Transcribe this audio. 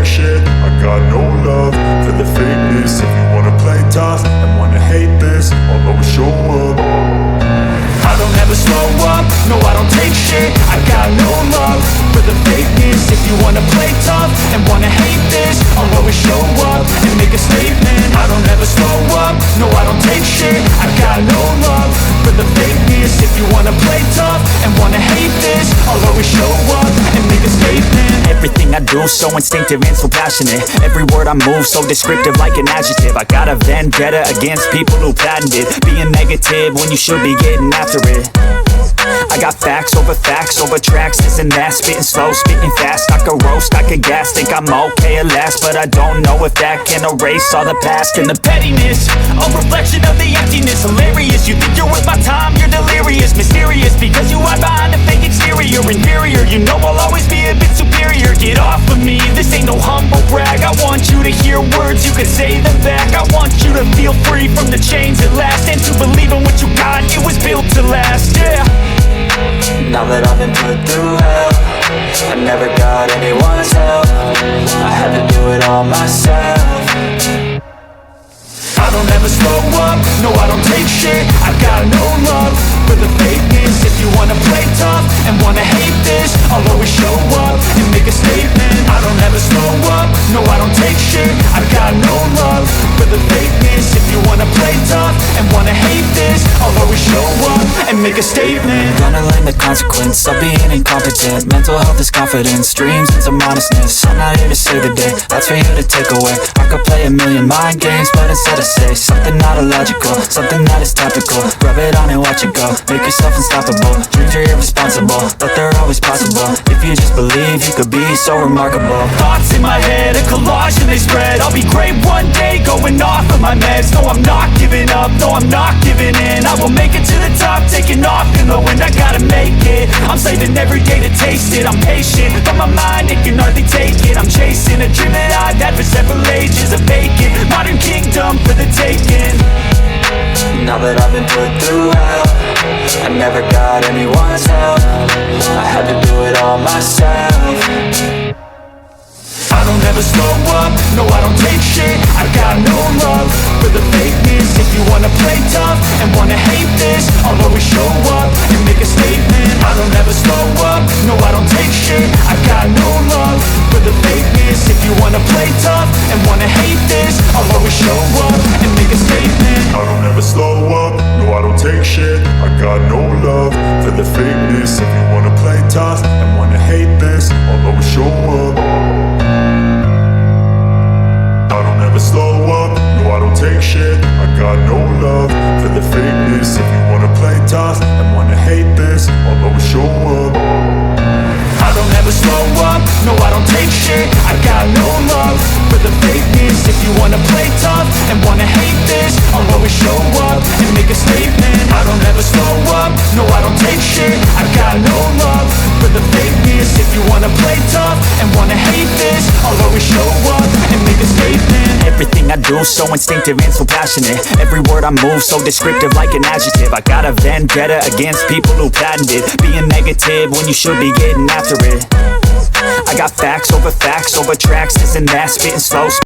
take shit, I got no love for the fakeness. If you wanna play tough and wanna hate this, I'll always show up. I don't ever slow up, no I don't take shit. I got no love for the fakeness. If you wanna play tough and wanna hate this, I'll always show up and make a statement. I don't ever slow up, no I don't take shit. I got no love for the fakeness. If you wanna play tough and wanna hate this, I'll always show up and make a statement. Everything I do so instinctive and so passionate. Every word I move so descriptive like an adjective. I got a vendetta against people who patented being negative when you should be getting after it. I got facts over tracks, this and that. Spitting slow, spitting fast, I could roast, I could gas. Think I'm okay at last, but I don't know if that can erase all the past. And the pettiness, a reflection of the emptiness. Hilarious, you think you're worth my time, you're delirious. Mysterious, because you hide behind a fake exterior. Inferior, you know I'll always be a bit superior. Get off of me, this ain't no humble brag. I want you to hear words, you can say them back. I want you to feel free from the chains at last, and to believe in what you got, it was built to last, yeah. Now that I've been put through hell, I never got anyone's help. I had to do it all myself. I don't ever slow up, no I don't take shit. I got no love for the fakeness. If you wanna play tough and wanna hate this, I'll always show up and make a statement. I don't ever slow up, no I don't take shit. I got no love for the fakeness. If you wanna play tough and wanna hate this, I'll always show up and make a statement. Gonna learn the consequence of being incompetent. Mental health is confidence, dreams and some honestness. I'm not here to save the day, that's for you to take away. I could play a million mind games, but instead I say something not illogical, something that is topical. Rub it on and watch it go, make yourself unstoppable. Dreams are irresponsible, but they're always possible. If you just believe, you could be so remarkable. Thoughts in my head, a collage and they spread. I'll be great one day, going off of my meds. No, I'm not giving up, no, I'm not giving in. I will make it to the top, taking off in the wind. I gotta make it, I'm saving every day to taste it. I'm patient, but my mind, it can hardly take it. I'm chasing a dream that I've had for several ages. A vacant, modern kingdom for the taking. Now that I've been put through hell, I never got anyone's help. I had to do it all myself. I don't ever slow up, no I don't take shit. I got no love for the fakeness. If you wanna play tough and wanna hate this, I'll always show up and make a statement. I don't ever slow up, no I don't take shit. I got no love for the fakeness. If you wanna play tough and wanna hate this, I'll always show up and make a statement. I don't ever slow up, no I don't take shit. I got no love for the fakeness. If you wanna play tough and wanna hate this, I'll always show up. I don't ever slow up, no I don't take shit. I got no love for the fakeness. If you wanna play tough and wanna hate this, I'll always show up. I don't ever slow up, no I don't take shit. I got no love for the fakeness. If you wanna play tough and wanna hate this, I'll always show up and make a statement. I don't ever slow up, no I don't take shit. I got no love for the fakeness. If you wanna play tough and wanna hate this, I'll always show up and make a statement. Everything I do so instinctive and so passionate. Every word I move so descriptive like an adjective. I got a vendetta against people who patented being negative when you should be getting after it. I got facts over tracks, this and that. Spitting slow,